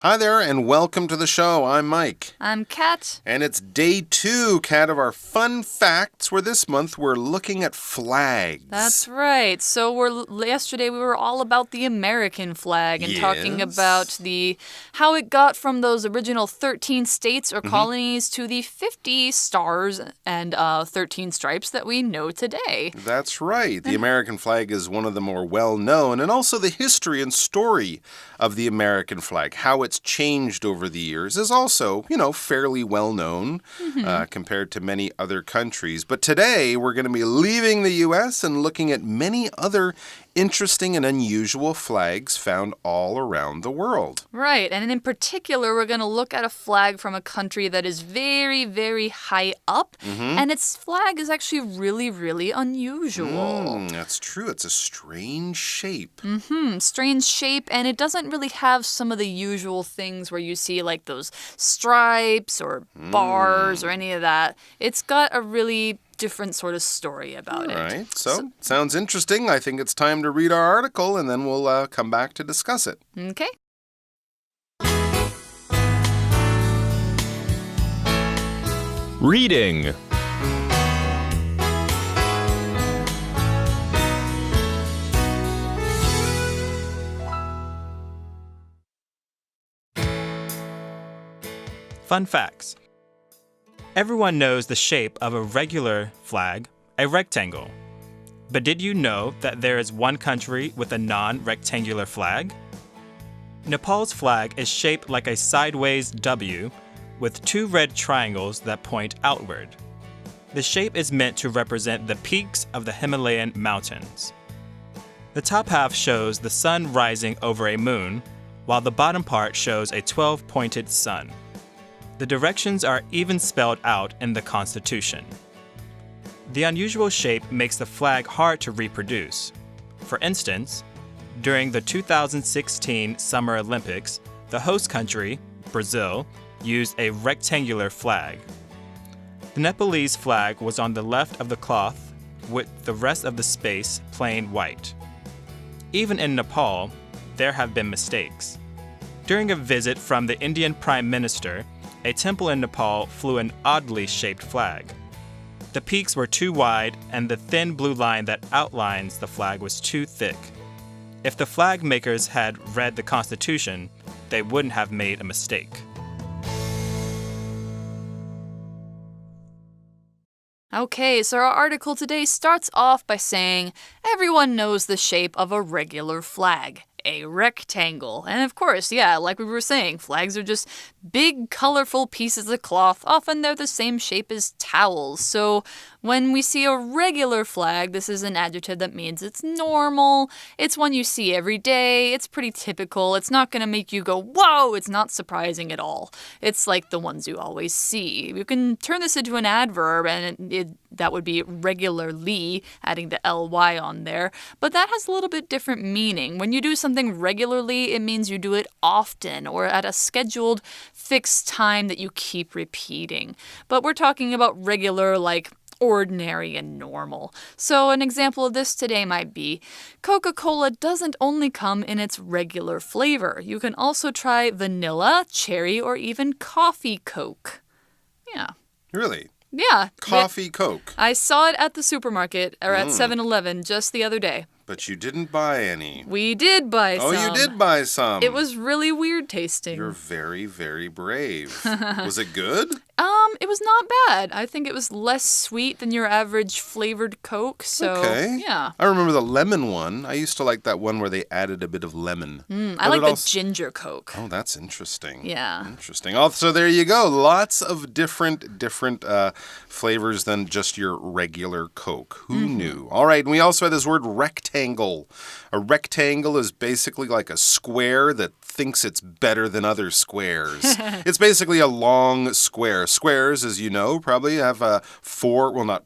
Hi there, and welcome to the show. I'm Mike. I'm Kat. And it's day 2, Kat, of our fun facts, where this month we're looking at flags. That's right. So yesterday we were all about the American flag and talking about how it got from those original 13 states or colonies to the 50 stars and 13 stripes that we know today. That's right. The American flag is one of the more well-known, and also the history and story of the American flag, how it's changed over the years, is also, fairly well-known compared to many other countries. But today, we're going to be leaving the U.S. and looking at many other interesting and unusual flags found all around the world. Right, and in particular, we're going to look at a flag from a country that is very, very high up, and its flag is actually really, really unusual. That's true. It's a strange shape. Strange shape, and it doesn't really have some of the usual things where you see like those stripes or bars or any of that. It's got a really different sort of story about it. All right, so sounds interesting. I think it's time to read our article, and then we'll come back to discuss it. Okay. Reading. Fun facts. Everyone knows the shape of a regular flag, a rectangle. But did you know that there is one country with a non-rectangular flag? Nepal's flag is shaped like a sideways W with 2 red triangles that point outward. The shape is meant to represent the peaks of the Himalayan mountains. The top half shows the sun rising over a moon, while the bottom part shows a 12-pointed sun. The directions are even spelled out in the Constitution. The unusual shape makes the flag hard to reproduce. For instance, during the 2016 Summer Olympics, the host country, Brazil, used a rectangular flag. The Nepalese flag was on the left of the cloth, with the rest of the space plain white. Even in Nepal, there have been mistakes. During a visit from the Indian Prime Minister, a temple in Nepal flew an oddly shaped flag. The peaks were too wide, and the thin blue line that outlines the flag was too thick. If the flag makers had read the Constitution, they wouldn't have made a mistake. Okay, so our article today starts off by saying, everyone knows the shape of a regular flag. A rectangle. And of course, like we were saying, flags are just big, colorful pieces of cloth. Often they're the same shape as towels. So when we see a regular flag, this is an adjective that means it's normal. It's one you see every day. It's pretty typical. It's not going to make you go, whoa, it's not surprising at all. It's like the ones you always see. You can turn this into an adverb, and that would be regularly, adding the ly on there. But that has a little bit different meaning. When you do something regularly, it means you do it often or at a scheduled, fixed time that you keep repeating. But we're talking about regular, like ordinary and normal. So an example of this today might be, Coca-Cola doesn't only come in its regular flavor. You can also try vanilla, cherry, or even coffee Coke. Yeah. Really? Yeah. Coffee Coke. I saw it at the supermarket, or at 7-Eleven just the other day. But you didn't buy any. We did buy some. Oh, you did buy some. It was really weird tasting. You're very, very brave. Was it good? It was not bad. I think it was less sweet than your average flavored Coke, so yeah. I remember the lemon one. I used to like that one where they added a bit of lemon. I like the ginger Coke. Oh, that's interesting. Yeah. Interesting. So there you go. Lots of different flavors than just your regular Coke. Who knew? All right, and we also had this word rectangle. A rectangle is basically like a square that thinks it's better than other squares. It's basically a long square. Squares, as you know, probably have 4, well, not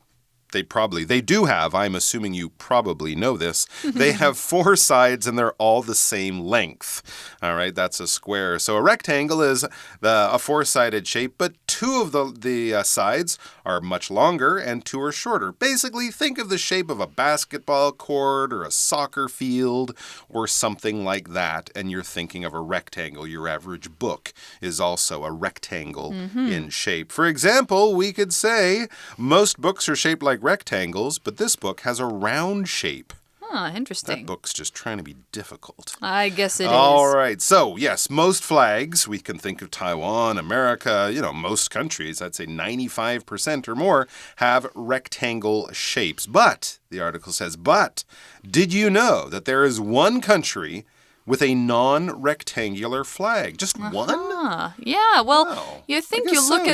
They do have, I'm assuming you probably know this, they have 4 sides and they're all the same length. All right, that's a square. So a rectangle is a 4-sided shape, but 2 of the sides are much longer and 2 are shorter. Basically, think of the shape of a basketball court or a soccer field or something like that, and you're thinking of a rectangle. Your average book is also a rectangle in shape. For example, we could say most books are shaped like rectangles, but this book has a round shape. Huh, interesting. That book's just trying to be difficult. I guess it is. All right. So, yes, most flags, we can think of Taiwan, America, most countries, I'd say 95% or more, have rectangle shapes. But, the article says, did you know that there is one country with a non-rectangular flag? Just one? Yeah, well, Wow. you think you look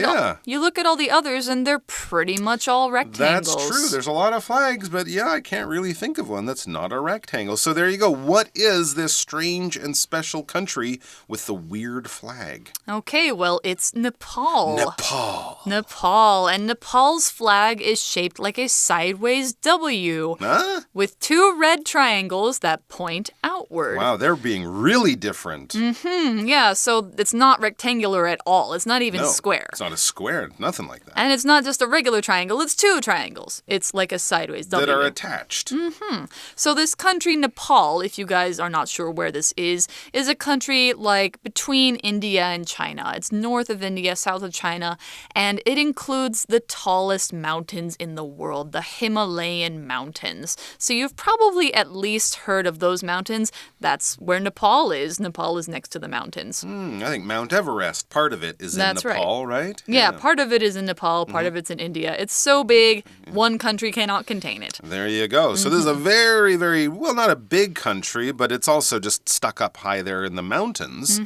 at all the others and they're pretty much all rectangles. That's true. There's a lot of flags, but I can't really think of one that's not a rectangle. So there you go. What is this strange and special country with the weird flag? Okay, well, it's Nepal. Nepal. And Nepal's flag is shaped like a sideways W with 2 red triangles that point outward. Wow, they're being really different. Yeah, so it's not rectangular at all. It's not even square. It's not a square. Nothing like that. And it's not just a regular triangle. It's 2 triangles. It's like a sideways W. That are attached. So this country, Nepal, if you guys are not sure where this is a country like between India and China. It's north of India, south of China, and it includes the tallest mountains in the world, the Himalayan mountains. So you've probably at least heard of those mountains. That's where Nepal is. Nepal is next to the mountains. I think Mount Everest, part of it is in Nepal, right? Yeah, part of it is in Nepal, part of it's in India. It's so big, one country cannot contain it. There you go. So this is a very, very, well, not a big country, but it's also just stuck up high there in the mountains.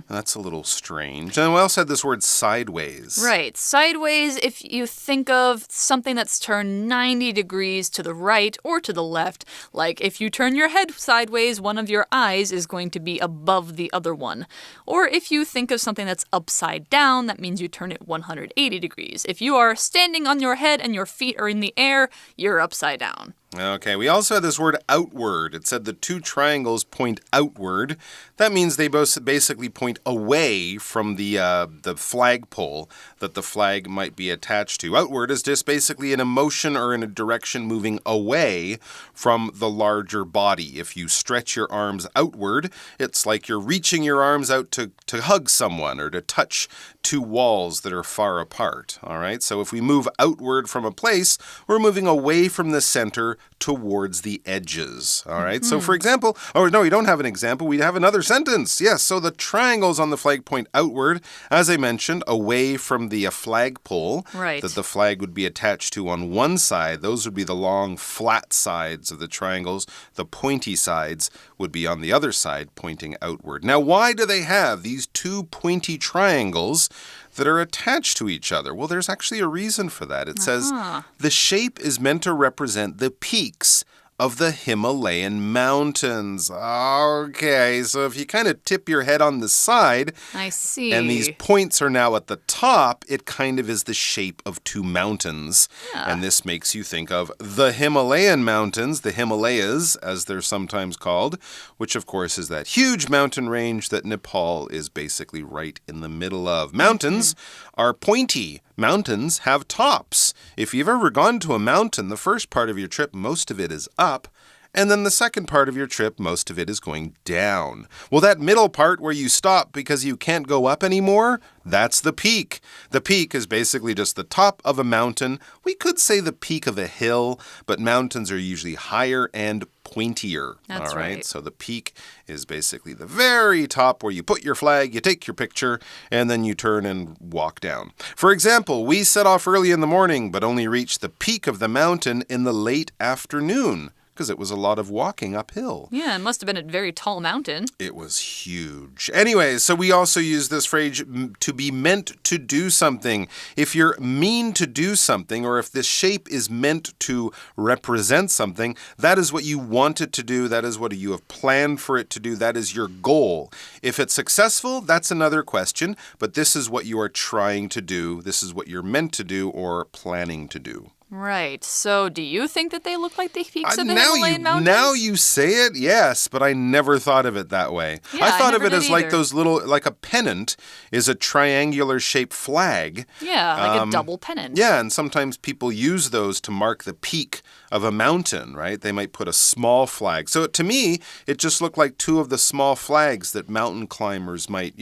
That's a little strange. And we also had this word sideways. Right. Sideways, if you think of something that's turned 90 degrees to the right or to the left, like if you turn your head sideways, one of your eyes is going to be above the other one. Or if you think of something that's upside down, that means you turn it 180 degrees. If you are standing on your head and your feet are in the air, you're upside down. Okay, we also had this word outward. It said the 2 triangles point outward. That means they both basically point away from the flagpole that the flag might be attached to. Outward is just basically an emotion or in a direction moving away from the larger body. If you stretch your arms outward, it's like you're reaching your arms out to hug someone or to touch 2 walls that are far apart. All right, so if we move outward from a place, we're moving away from the center towards the edges. All right, so for example, no, we don't have an example. We have another sentence. Yes, so the triangles on the flag point outward, as I mentioned, away from the flagpole that the flag would be attached to on one side. Those would be the long, flat sides of the triangles. The pointy sides would be on the other side, pointing outward. Now, why do they have these 2 pointy triangles that are attached to each other? Well, there's actually a reason for that. It says the shape is meant to represent the peaks of the Himalayan mountains. Okay, so if you kind of tip your head on the side, I see. And these points are now at the top, it kind of is the shape of 2 mountains. Yeah. And this makes you think of the Himalayan mountains, the Himalayas, as they're sometimes called, which of course is that huge mountain range that Nepal is basically right in the middle of. Mountains are pointy. Mountains have tops. If you've ever gone to a mountain, the first part of your trip, most of it is up. And then the second part of your trip, most of it is going down. Well, that middle part where you stop because you can't go up anymore, that's the peak. The peak is basically just the top of a mountain. We could say the peak of a hill, but mountains are usually higher and pointier. That's all right. So the peak is basically the very top where you put your flag, you take your picture, and then you turn and walk down. For example, we set off early in the morning, but only reached the peak of the mountain in the late afternoon, because it was a lot of walking uphill. Yeah, it must have been a very tall mountain. It was huge. Anyway, so we also use this phrase to be meant to do something. If you're mean to do something, or if this shape is meant to represent something, that is what you want it to do. That is what you have planned for it to do. That is your goal. If it's successful, that's another question, but this is what you are trying to do. This is what you're meant to do or planning to do. Right. So do you think that they look like the peaks of the Himalayan mountains? Now you say it, yes, but I never thought of it that way. Yeah, I thought I of never it did as like either. those little, like a pennant is a triangular shaped flag. Yeah, like a double pennant. Yeah, and sometimes people use those to mark the peak of a mountain, right? They might put a small flag. So to me, it just looked like two of the small flags that mountain climbers might,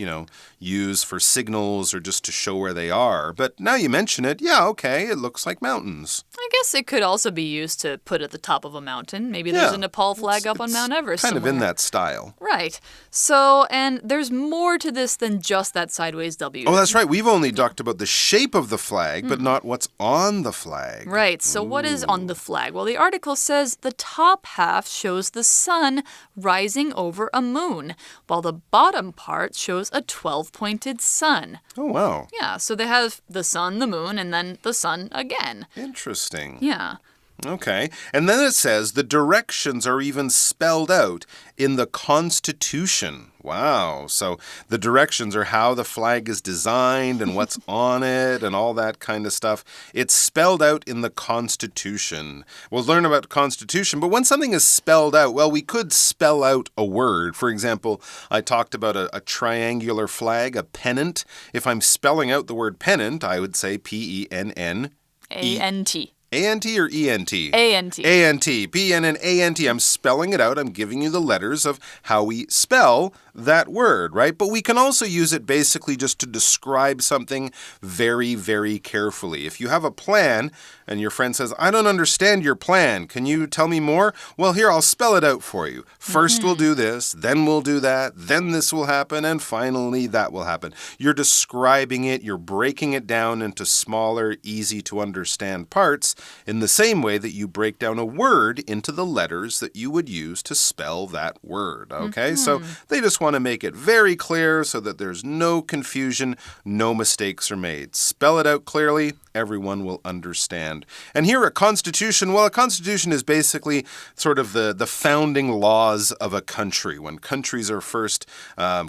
use for signals or just to show where they are. But now you mention it, yeah, okay, it looks like mountains. I guess it could also be used to put at the top of a mountain. Maybe there's a Nepal flag up on Mount Everest Kind of in somewhere. that style. Right. So, and there's more to this than just that sideways W. Oh, that's right. We've only talked about the shape of the flag, but not what's on the flag. Right. So what is on the flag? Well, the article says the top half shows the sun rising over a moon, while the bottom part shows a 12-pointed sun. Oh, wow. Yeah, so they have the sun, the moon, and then the sun again. Interesting. Yeah. Okay. And then it says the directions are even spelled out in the Constitution. Wow. So the directions are how the flag is designed and what's on it and all that kind of stuff. It's spelled out in the Constitution. We'll learn about the Constitution, but when something is spelled out, well, we could spell out a word. For example, I talked about a triangular flag, a pennant. If I'm spelling out the word pennant, I would say P-E-N-N. A-N-T. A-N-T or E-N-T? A-N-T. A-N-T. P-N-N-A-N-T. I'm spelling it out. I'm giving you the letters of how we spell that word, right? But we can also use it basically just to describe something very, very carefully. If you have a plan and your friend says, I don't understand your plan. Can you tell me more? Well, here, I'll spell it out for you. First we'll do this, then we'll do that, then this will happen, and finally that will happen. You're describing it, you're breaking it down into smaller, easy to understand parts in the same way that you break down a word into the letters that you would use to spell that word, okay? So they just want to make it very clear so that there's no confusion, no mistakes are made. Spell it out clearly, everyone will understand. And here a constitution, well, a constitution is basically sort of the founding laws of a country. When countries are first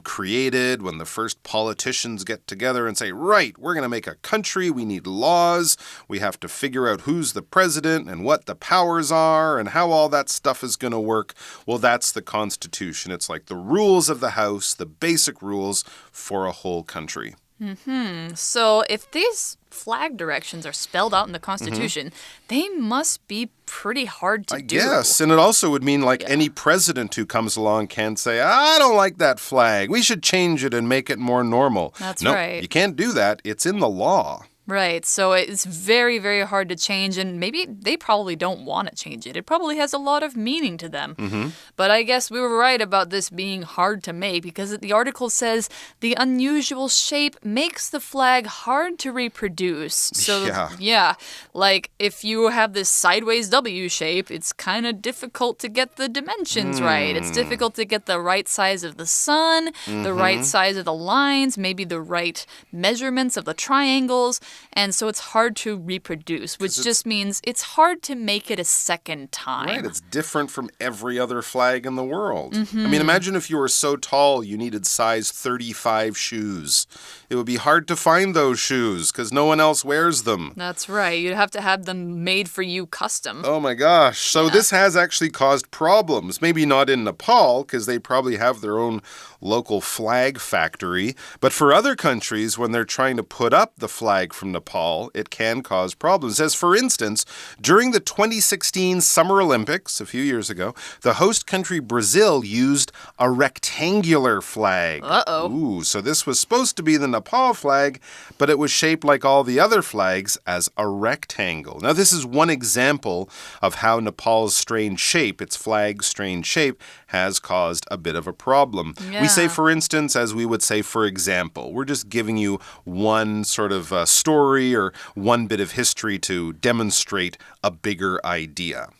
created, when the first politicians get together and say, right, we're going to make a country, we need laws, we have to figure out who's the president and what the powers are and how all that stuff is going to work. Well, that's the Constitution. It's like the rules of the house, the basic rules for a whole country. So if these flag directions are spelled out in the Constitution, they must be pretty hard to do. Yes, and it also would mean like any president who comes along can say, I don't like that flag. We should change it and make it more normal. That's Nope, right. You can't do that. It's in the law. Right, so it's very, very hard to change, and maybe they probably don't want to change it. It probably has a lot of meaning to them. But I guess we were right about this being hard to make because the article says the unusual shape makes the flag hard to reproduce. So, yeah, like if you have this sideways W shape, it's kind of difficult to get the dimensions right. It's difficult to get the right size of the sun, the right size of the lines, maybe the right measurements of the triangles. And so it's hard to reproduce, which just means it's hard to make it a second time. Right, it's different from every other flag in the world. I mean, imagine if you were so tall you needed size 35 shoes. It would be hard to find those shoes because no one else wears them. That's right. You'd have to have them made for you custom. Oh my gosh. So this has actually caused problems. Maybe not in Nepal because they probably have their own local flag factory. But for other countries, when they're trying to put up the flag from Nepal, it can cause problems. As for instance, during the 2016 Summer Olympics, a few years ago, the host country Brazil used a rectangular flag. Uh-oh. Ooh, so this was supposed to be the Nepal flag, but it was shaped like all the other flags as a rectangle. Now, this is one example of how Nepal's strange shape, its flag's strange shape, has caused a bit of a problem. We say, for instance, as we would say, for example. We're just giving you one sort of story or one bit of history to demonstrate a bigger idea.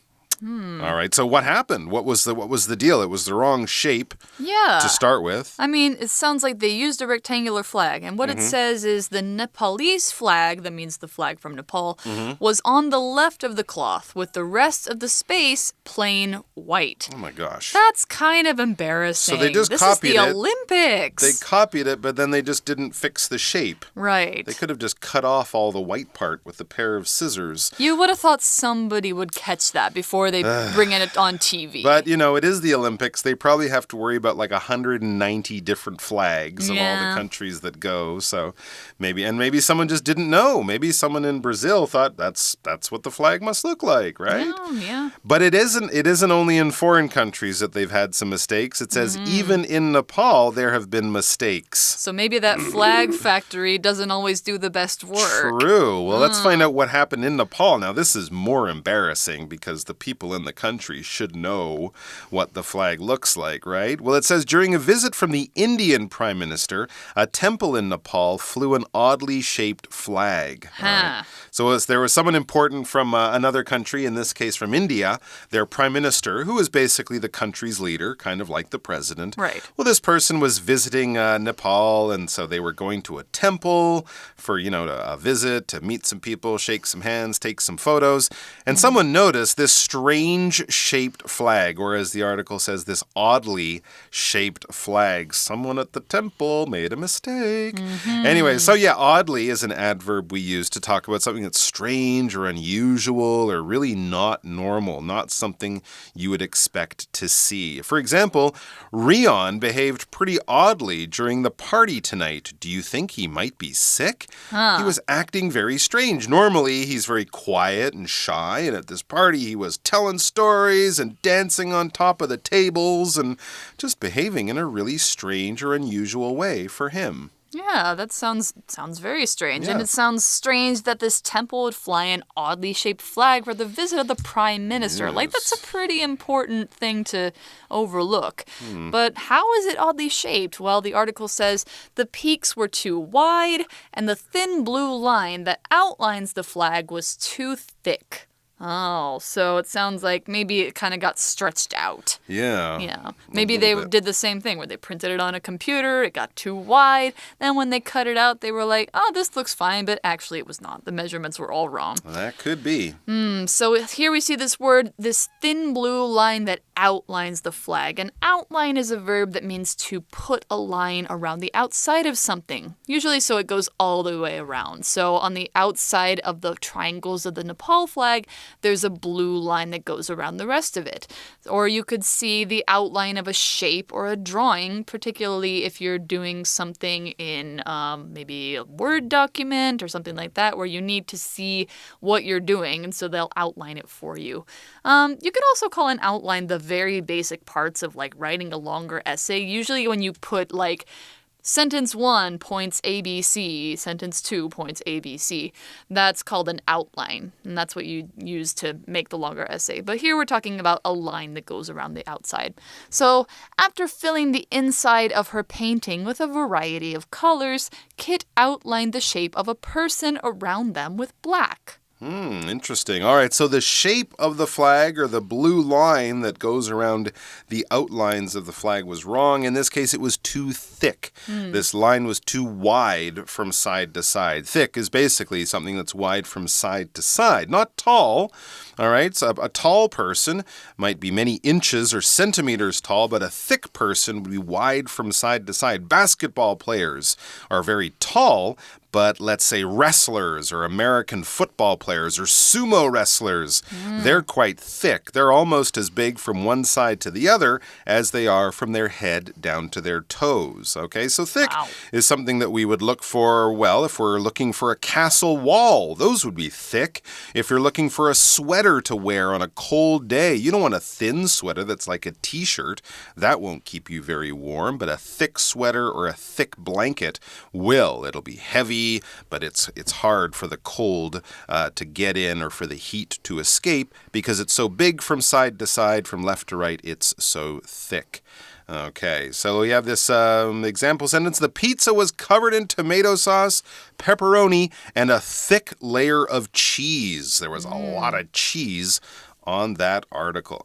All right, so what happened? What was the deal? It was the wrong shape to start with. I mean, it sounds like they used a rectangular flag. And what it says is the Nepalese flag, that means the flag from Nepal, was on the left of the cloth with the rest of the space plain white. Oh my gosh. That's kind of embarrassing. So they just this copied is the it. Olympics. They copied it, but then they just didn't fix the shape. Right. They could have just cut off all the white part with a pair of scissors. You would have thought somebody would catch that before they bring it on TV. But, it is the Olympics. They probably have to worry about like 190 different flags of all the countries that go. So maybe someone just didn't know. Maybe someone in Brazil thought that's what the flag must look like, right? Yeah. But it isn't only in foreign countries that they've had some mistakes. It says even in Nepal there have been mistakes. So maybe that flag factory doesn't always do the best work. True. Well, let's find out what happened in Nepal. Now, this is more embarrassing because the people in the country should know what the flag looks like, right? Well, it says during a visit from the Indian Prime Minister, a temple in Nepal flew an oddly shaped flag. Right. So there was someone important from another country, in this case from India, their Prime Minister, who is basically the country's leader, kind of like the president. Right. Well, this person was visiting Nepal, and so they were going to a temple for, a visit, to meet some people, shake some hands, take some photos. And someone noticed this strange-shaped flag, or as the article says, this oddly shaped flag. Someone at the temple made a mistake. Anyway, so oddly is an adverb we use to talk about something that's strange or unusual or really not normal, not something you would expect to see. For example, Rion behaved pretty oddly during the party tonight. Do you think he might be sick? He was acting very strange. Normally, he's very quiet and shy, and at this party, he was telling stories and dancing on top of the tables and just behaving in a really strange or unusual way for him. Yeah, that sounds very strange. Yeah. And it sounds strange that this temple would fly an oddly shaped flag for the visit of the Prime Minister. Yes. Like, that's a pretty important thing to overlook. But how is it oddly shaped? Well, the article says the peaks were too wide and the thin blue line that outlines the flag was too thick. Oh, so it sounds like maybe it kind of got stretched out. Yeah. Maybe they did the same thing where they printed it on a computer, it got too wide. Then when they cut it out, they were like, oh, this looks fine, but actually it was not. The measurements were all wrong. That could be. So here we see this word, this thin blue line that outlines the flag. An outline is a verb that means to put a line around the outside of something. Usually so it goes all the way around. So on the outside of the triangles of the Nepal flag, there's a blue line that goes around the rest of it. Or you could see the outline of a shape or a drawing, particularly if you're doing something in maybe a Word document or something like that, where you need to see what you're doing, and so they'll outline it for you. You could also call an outline the very basic parts of like writing a longer essay. Usually when you put like Sentence 1 points ABC, sentence 2 points ABC. That's called an outline, and that's what you use to make the longer essay. But here we're talking about a line that goes around the outside. So after filling the inside of her painting with a variety of colors, Kit outlined the shape of a person around them with black. Interesting. All right, so the shape of the flag, or the blue line that goes around the outlines of the flag, was wrong. In this case, it was too thick. This line was too wide from side to side. Thick is basically something that's wide from side to side, not tall. All right, so a tall person might be many inches or centimeters tall, but a thick person would be wide from side to side. Basketball players are very tall, but let's say wrestlers or American football players or sumo wrestlers, they're quite thick. They're almost as big from one side to the other as they are from their head down to their toes. Okay, so thick is something that we would look for, well, if we're looking for a castle wall, those would be thick. If you're looking for a sweater to wear on a cold day, you don't want a thin sweater that's like a t-shirt. That won't keep you very warm, but a thick sweater or a thick blanket will. It'll be heavy, but it's hard for the cold to get in or for the heat to escape because it's so big from side to side, from left to right, it's so thick. Okay, so we have this example sentence. The pizza was covered in tomato sauce, pepperoni, and a thick layer of cheese. There was a lot of cheese on that article.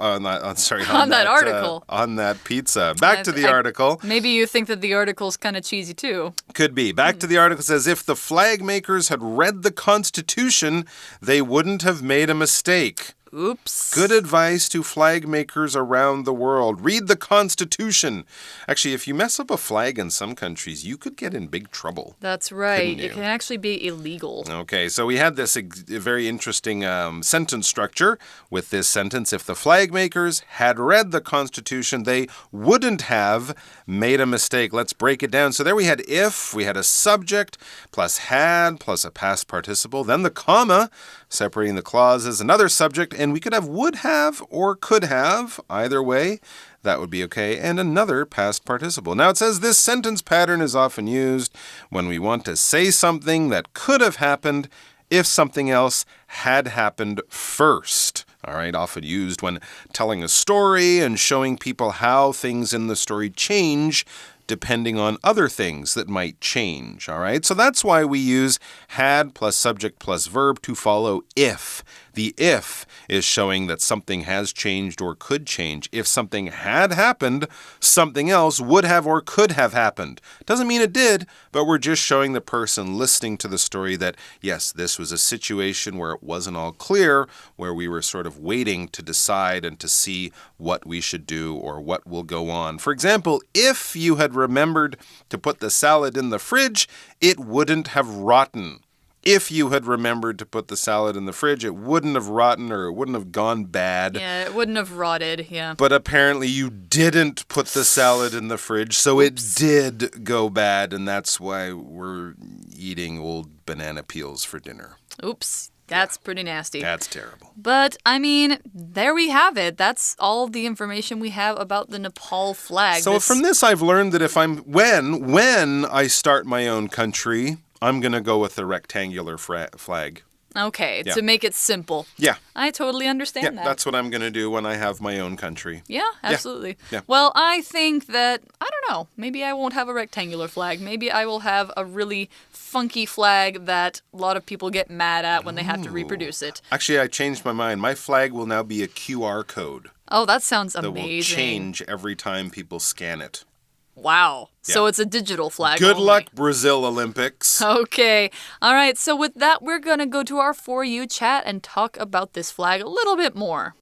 Sorry, On that article. On that pizza. Back to the article. Maybe you think that the article's kind of cheesy too. Could be. Back to the article. It says, if the flag makers had read the Constitution, they wouldn't have made a mistake. Oops. Good advice to flag makers around the world. Read the Constitution. Actually, if you mess up a flag in some countries, you could get in big trouble. That's right. It can actually be illegal. Okay, so we had this very interesting sentence structure with this sentence. If the flag makers had read the Constitution, they wouldn't have made a mistake. Let's break it down. So there we had if, we had a subject, plus had, plus a past participle, then the comma, separating the clauses, another subject, and we could have would have or could have. Either way, that would be okay. And another past participle. Now it says this sentence pattern is often used when we want to say something that could have happened if something else had happened first. All right, often used when telling a story and showing people how things in the story change depending on other things that might change, all right? So that's why we use had plus subject plus verb to follow if. The if is showing that something has changed or could change. If something had happened, something else would have or could have happened. Doesn't mean it did, but we're just showing the person listening to the story that, yes, this was a situation where it wasn't all clear, where we were sort of waiting to decide and to see what we should do or what will go on. For example, if you had remembered to put the salad in the fridge, it wouldn't have rotten. If you had remembered to put the salad in the fridge, it wouldn't have rotten or it wouldn't have gone bad. Yeah, it wouldn't have rotted, yeah. But apparently you didn't put the salad in the fridge, so it did go bad, and that's why we're eating old banana peels for dinner. Oops. That's pretty nasty. That's terrible. But, I mean, there we have it. That's all the information we have about the Nepal flag. So from this, I've learned that if when I start my own country, I'm going to go with the rectangular flag. Okay, to make it simple. Yeah. I totally understand that. That's what I'm going to do when I have my own country. Yeah, absolutely. Yeah. Well, I think that, I don't know, maybe I won't have a rectangular flag. Maybe I will have a really funky flag that a lot of people get mad at when they have to reproduce it. Actually, I changed my mind. My flag will now be a QR code. Oh, that sounds amazing. That will change every time people scan it. Wow. Yeah. So it's a digital flag. Good only. luck, Brazil Olympics. Okay. All right. So with that, we're going to go to our For You chat and talk about this flag a little bit more.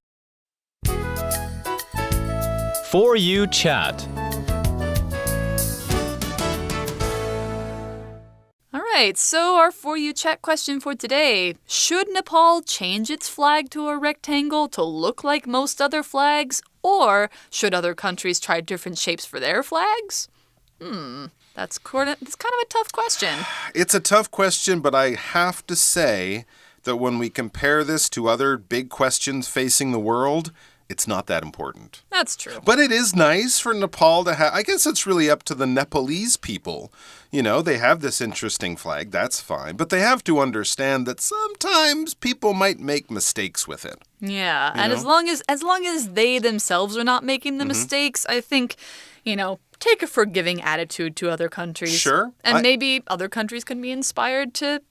For You chat. All right. So our For You chat question for today. Should Nepal change its flag to a rectangle to look like most other flags? Or should other countries try different shapes for their flags? That's kind of a tough question. It's a tough question, but I have to say that when we compare this to other big questions facing the world, it's not that important. That's true. But it is nice for Nepal to have, I guess it's really up to the Nepalese people. You know, they have this interesting flag, that's fine. But they have to understand that sometimes people might make mistakes with it. Yeah, and as long as they themselves are not making the mistakes, I think, take a forgiving attitude to other countries. Sure. And maybe other countries can be inspired to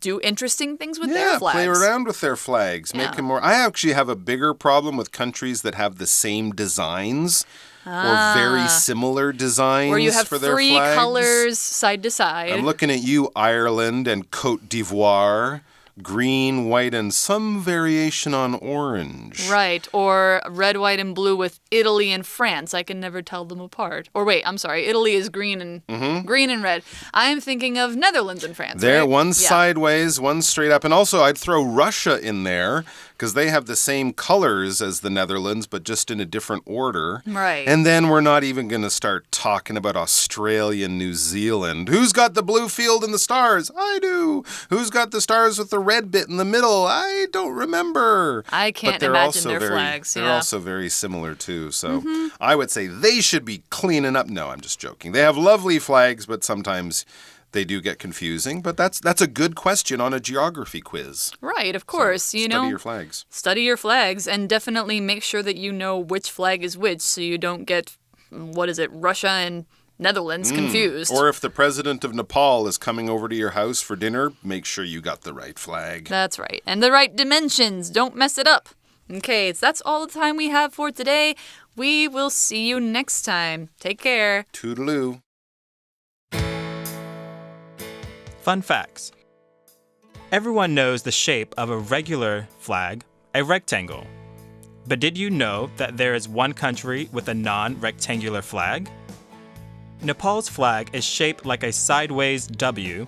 do interesting things with their flags. Play around with their flags. Make them more. I actually have a bigger problem with countries that have the same designs or very similar designs where you have for their three flags. colors side to side. I'm looking at you, Ireland and Côte d'Ivoire. Green, white, and some variation on orange. Right, or red, white, and blue with Italy and France. I can never tell them apart. Or wait, I'm sorry. Italy is green and green and red. I am thinking of Netherlands and France. There, right? one sideways, one straight up. And also, I'd throw Russia in there because they have the same colors as the Netherlands, but just in a different order. Right. And then we're not even going to start talking about Australia and New Zealand. Who's got the blue field and the stars? I do. Who's got the stars with the red bit in the middle? I don't remember. I can't imagine their flags. They're also very similar, too. So I would say they should be cleaning up. No, I'm just joking. They have lovely flags, but sometimes they do get confusing, but that's a good question on a geography quiz. Right, of course. So study your flags. Study your flags and definitely make sure that you know which flag is which so you don't get, Russia and Netherlands confused. Or if the president of Nepal is coming over to your house for dinner, make sure you got the right flag. That's right. And the right dimensions. Don't mess it up. Okay, so that's all the time we have for today. We will see you next time. Take care. Toodaloo. Fun facts. Everyone knows the shape of a regular flag, a rectangle. But did you know that there is one country with a non-rectangular flag? Nepal's flag is shaped like a sideways W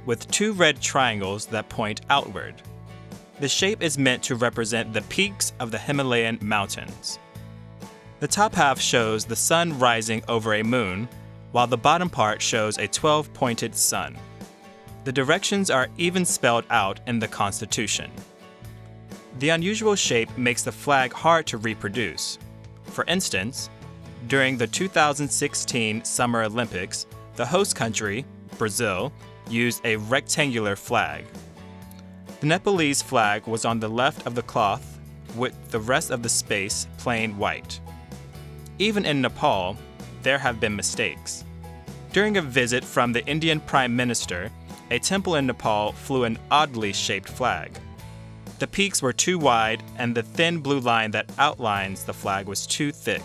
with two red triangles that point outward. The shape is meant to represent the peaks of the Himalayan mountains. The top half shows the sun rising over a moon, while the bottom part shows a 12-pointed sun. The directions are even spelled out in the Constitution. The unusual shape makes the flag hard to reproduce. For instance, during the 2016 Summer Olympics, the host country, Brazil, used a rectangular flag. The Nepalese flag was on the left of the cloth, with the rest of the space plain white. Even in Nepal, there have been mistakes. During a visit from the Indian Prime Minister, a temple in Nepal flew an oddly shaped flag. The peaks were too wide, and the thin blue line that outlines the flag was too thick.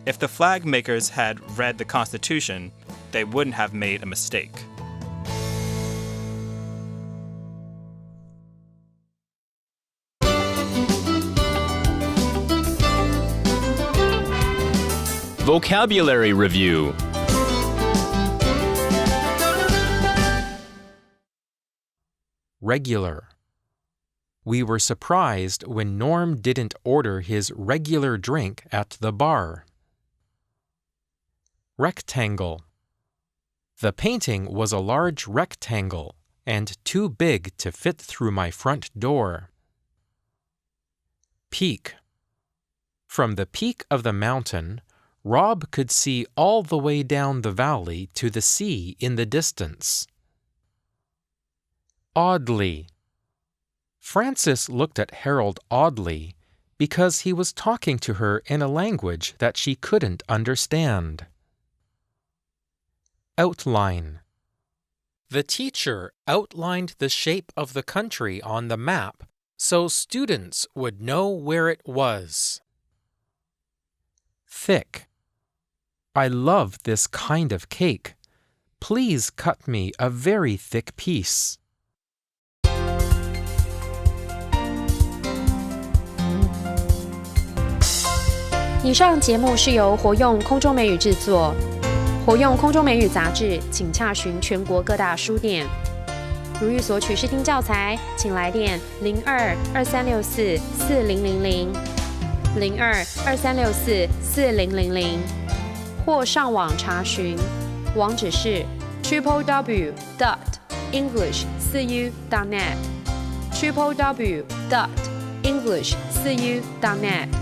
If the flag makers had read the Constitution, they wouldn't have made a mistake. Vocabulary Review. Regular. We were surprised when Norm didn't order his regular drink at the bar. Rectangle. The painting was a large rectangle and too big to fit through my front door. Peak. From the peak of the mountain, Rob could see all the way down the valley to the sea in the distance. Oddly. Frances looked at Harold oddly because he was talking to her in a language that she couldn't understand. Outline. The teacher outlined the shape of the country on the map so students would know where it was. Thick. I love this kind of cake. Please cut me a very thick piece. 以上节目是由活用空中美语制作，活用空中美语杂志，请洽询全国各大书店。如欲索取试听教材，请来电02-2364-4000 02-2364-4000，或上网查询，网址是 www.english4u.net www.english4u.net